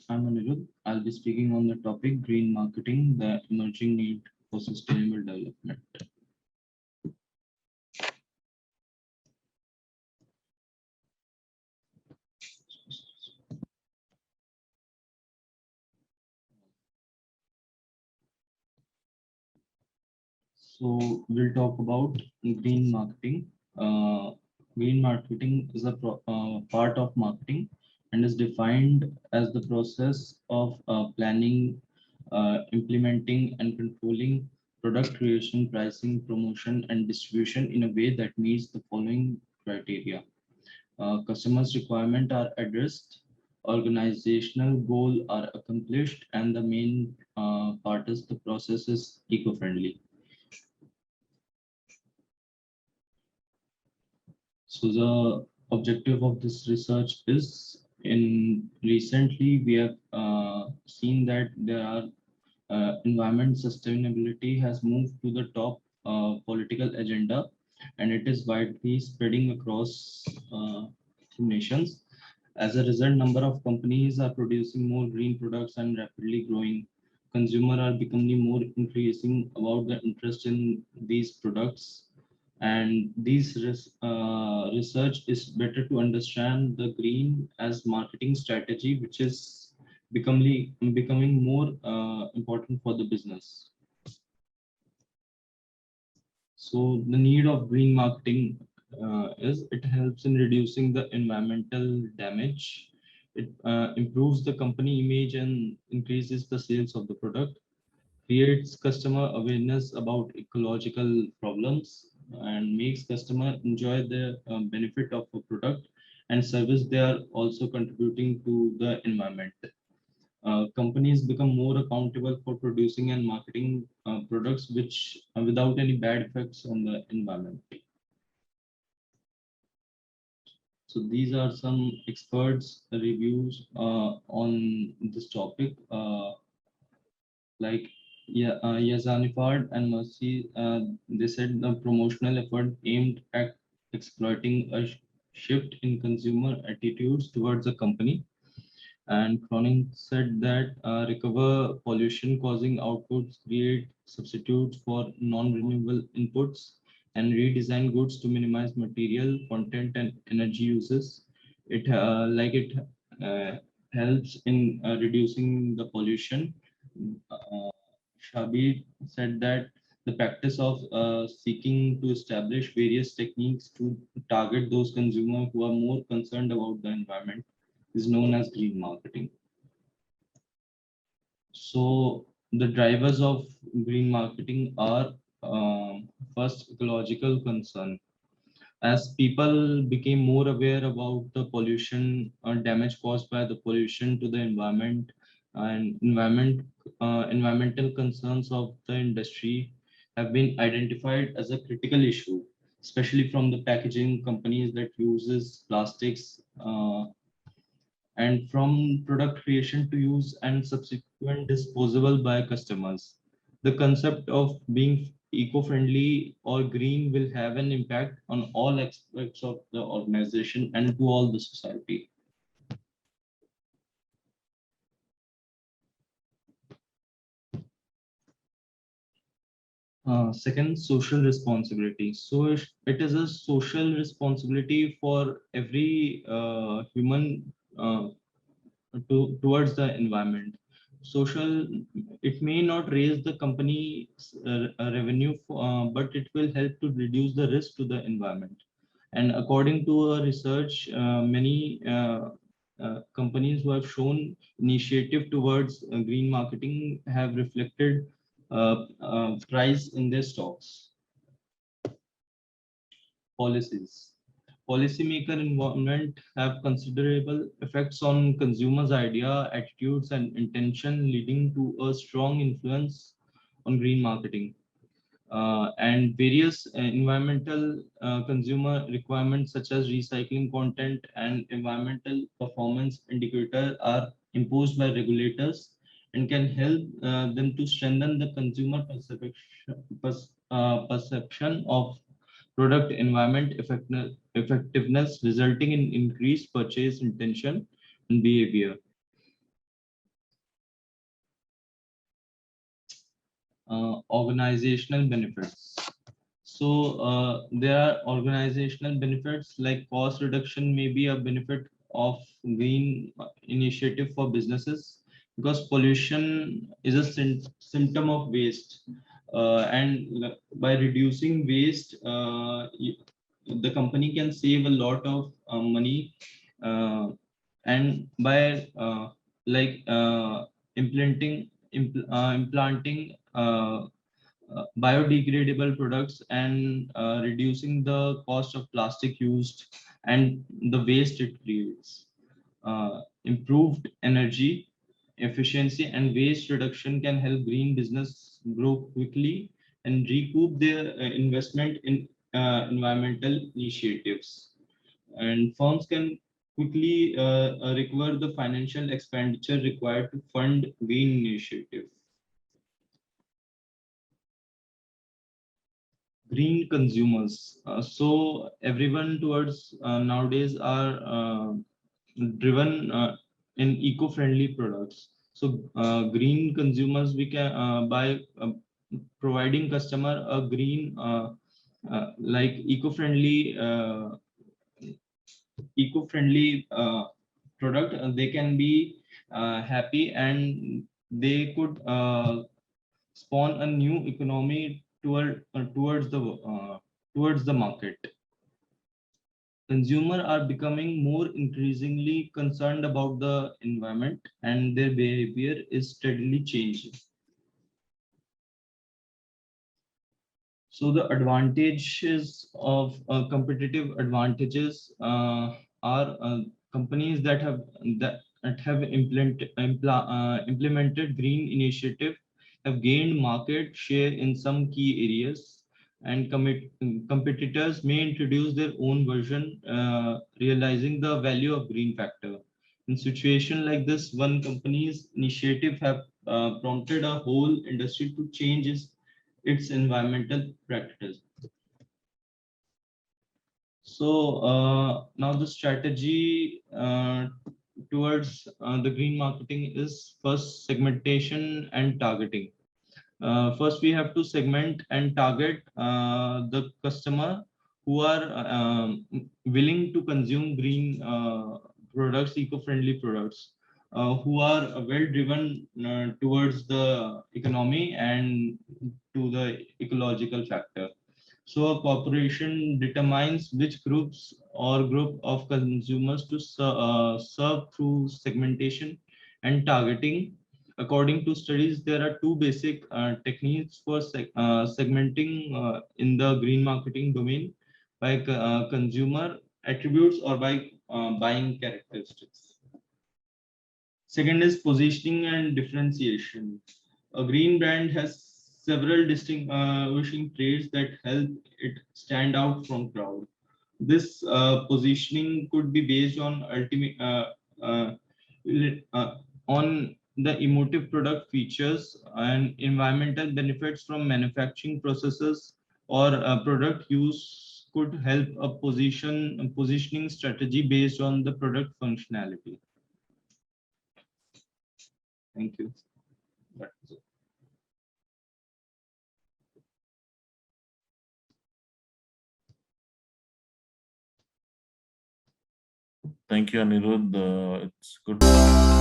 I'm Anirudh. I'll be speaking on the topic green marketing, the emerging need for sustainable development. So we'll talk about green marketing. Uh, Green marketing is a part of marketing and is defined as the process of planning, implementing, and controlling product creation, pricing, promotion, and distribution in a way that meets the following criteria. Customers' requirements are addressed, organizational goals are accomplished, and the main part is the process is eco-friendly. So the objective of this research is in recently we have seen that there are environment sustainability has moved to the top political agenda, and it is widely spreading across nations. As a result, number of companies are producing more green products and rapidly growing. Consumers are becoming more increasing about the interest in these products, and research is better to understand the green as marketing strategy, which is becoming more important for the business. So the need of green marketing is it helps in reducing the environmental damage. It improves the company image and increases the sales of the product, creates customer awareness about ecological problems, and makes customer enjoy the benefit of a product and service. They are also contributing to the environment. Companies become more accountable for producing and marketing products which without any bad effects on the environment. So these are some experts reviews on this topic. Like Yazanifard and Mercy, they said the promotional effort aimed at exploiting a shift in consumer attitudes towards the company. And Cronin said that recover pollution causing outputs, create substitutes for non-renewable inputs, and redesign goods to minimize material content and energy uses. It helps in reducing the pollution. Shabir said that the practice of seeking to establish various techniques to target those consumers who are more concerned about the environment is known as green marketing. So the drivers of green marketing are first ecological concern. As people became more aware about the pollution damage caused by the pollution to the environment and environmental concerns of the industry have been identified as a critical issue, especially from the packaging companies that uses plastics and from product creation to use and subsequent disposable by customers. The concept of being eco-friendly or green will have an impact on all aspects of the organization and to all the society. Second, social responsibility. So it is a social responsibility for every human towards the environment. Social, it may not raise the company revenue, but it will help to reduce the risk to the environment. And according to a research, many companies who have shown initiative towards green marketing have reflected price in their stocks. Policies. Policymaker involvement have considerable effects on consumers' idea, attitudes, and intention, leading to a strong influence on green marketing. And various environmental consumer requirements such as recycling content and environmental performance indicator are imposed by regulators and can help them to strengthen the consumer perception of product environment effectiveness, resulting in increased purchase intention and behavior. organizational benefits. So there are organizational benefits like cost reduction may be a benefit of green initiative for businesses because pollution is a symptom of waste. And by reducing waste, the company can save a lot of money. And by like implanting biodegradable products and reducing the cost of plastic used and the waste it creates. Improved energy efficiency and waste reduction can help green business grow quickly and recoup their investment in environmental initiatives. And firms can quickly recover the financial expenditure required to fund green initiative. Green consumers. So everyone towards nowadays are driven in eco-friendly products. So green consumers we can by providing customer a green like eco-friendly product, they can be happy and they could spawn a new economy towards the market. Consumers are becoming more increasingly concerned about the environment and their behavior is steadily changing. So the advantages of competitive advantages are companies that have implemented green initiative have gained market share in some key areas, and competitors may introduce their own version, realizing the value of green factor. In situation like this, one company's initiative have prompted a whole industry to change its environmental practices. So now the strategy towards the green marketing is first segmentation and targeting. First, we have to segment and target the customer who are willing to consume green products, eco-friendly products, who are well driven towards the economy and to the ecological factor. So a corporation determines which groups or group of consumers to serve through segmentation and targeting. According to studies, there are two basic techniques for segmenting in the green marketing domain by consumer attributes or by buying characteristics. Second is positioning and differentiation. A green brand has several distinguishing traits that help it stand out from crowd. This positioning could be based on uh, on the emotive product features and environmental benefits from manufacturing processes or product use could help a positioning strategy based on the product functionality. Thank you. That's it. Thank you, Anirudh. It's good.